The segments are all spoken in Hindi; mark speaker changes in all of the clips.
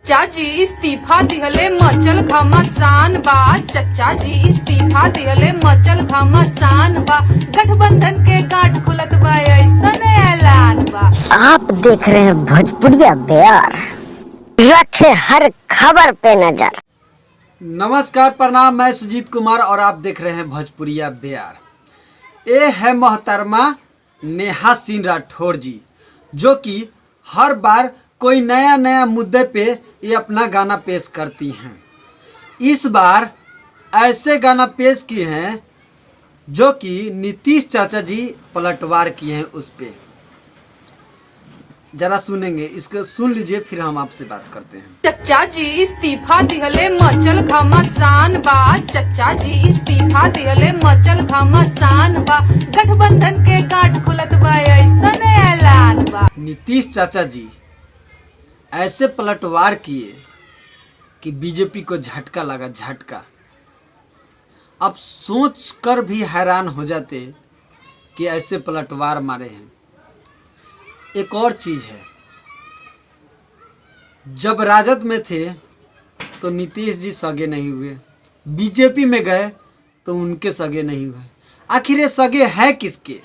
Speaker 1: चचा जी इस्तीफा दिहले मचल घमासान बा। चचा जी इस्तीफा दिहले मचल घमासान बा। गठबंधन के गांठ खुलत बा ऐसन ऐलान बा।
Speaker 2: आप देख रहे हैं भोजपुरिया बिहार, रखे हर खबर पे नजर।
Speaker 3: नमस्कार, प्रणाम। मैं सुजीत कुमार और आप देख रहे हैं भोजपुरिया बिहार। ये है मोहतरमा नेहा सिंह राठौर जी, जो कि हर बार कोई नया मुद्दे पे ये अपना गाना पेश करती हैं। इस बार ऐसे गाना पेश किए हैं जो कि नीतीश चाचा जी पलटवार किए हैं उस पे। जरा सुनेंगे, इसको सुन लीजिए, फिर हम आपसे बात करते हैं।
Speaker 1: चचा जी इस्तीफा दिहले मचल घमासान बा। चचा जी इस्तीफा दिहले मचल घमासान बा। गठबंधन के गांठ खुलत बा ऐसन ऐलान बा।
Speaker 3: नीतीश चाचा जी ऐसे पलटवार किए कि बीजेपी को झटका लगा, झटका। अब सोच कर भी हैरान हो जाते कि ऐसे पलटवार मारे हैं। एक और चीज़ है, जब राजद में थे तो नीतीश जी सगे नहीं हुए, बीजेपी में गए तो उनके सगे नहीं हुए। आखिर ये सगे है किसके?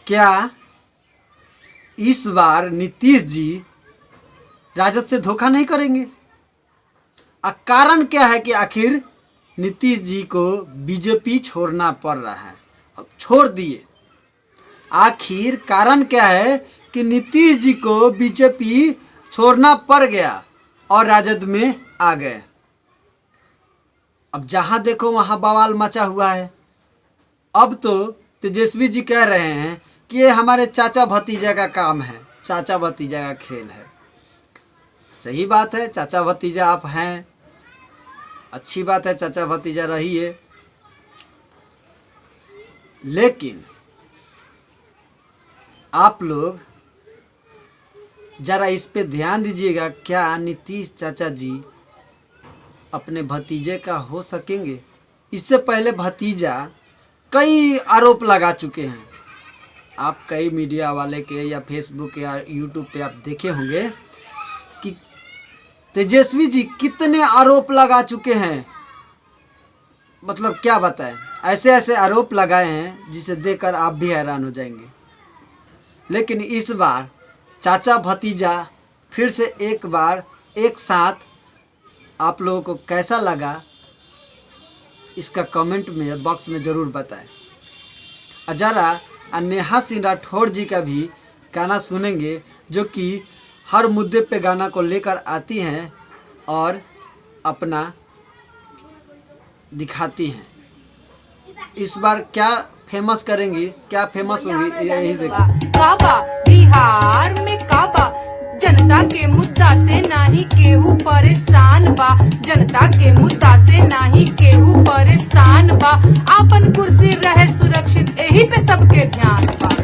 Speaker 3: क्या इस बार नीतीश जी राजद से धोखा नहीं करेंगे? कारण क्या है कि आखिर नीतीश जी को बीजेपी छोड़ना पड़ रहा है? अब छोड़ दिए। आखिर कारण क्या है कि नीतीश जी को बीजेपी छोड़ना पड़ गया और राजद में आ गए? अब जहां देखो वहां बवाल मचा हुआ है। अब तो तेजस्वी जी कह रहे हैं कि ये हमारे चाचा भतीजा का काम है, चाचा भतीजा का खेल है। सही बात है, चाचा भतीजा आप हैं, अच्छी बात है, चाचा भतीजा रहिए। लेकिन आप लोग जरा इस पे ध्यान दीजिएगा, क्या नीतीश चाचा जी अपने भतीजे का हो सकेंगे? इससे पहले भतीजा कई आरोप लगा चुके हैं। आप कई मीडिया वाले के या फेसबुक या यूट्यूब पे आप देखे होंगे कि तेजस्वी जी कितने आरोप लगा चुके हैं। मतलब क्या बताएं, ऐसे ऐसे आरोप लगाए हैं जिसे देखकर आप भी हैरान हो जाएंगे। लेकिन इस बार चाचा भतीजा फिर से एक बार एक साथ, आप लोगों को कैसा लगा इसका कमेंट में बॉक्स में ज़रूर बताएं। जरा नेहा सिंह राठौर जी का भी गाना सुनेंगे, जो कि हर मुद्दे पे गाना को लेकर आती हैं और अपना दिखाती हैं। इस बार क्या फेमस करेंगी, क्या फेमस होगी, यही देखो।
Speaker 1: काबा बिहार में काबा, जनता के मुद्दा से नाही केहू परेशान बा। जनता के मुद्दा से नाही केहू परेशान बा। आपन कुर्सी रहे सुरक्षित, यही पे सबके ध्यान बा।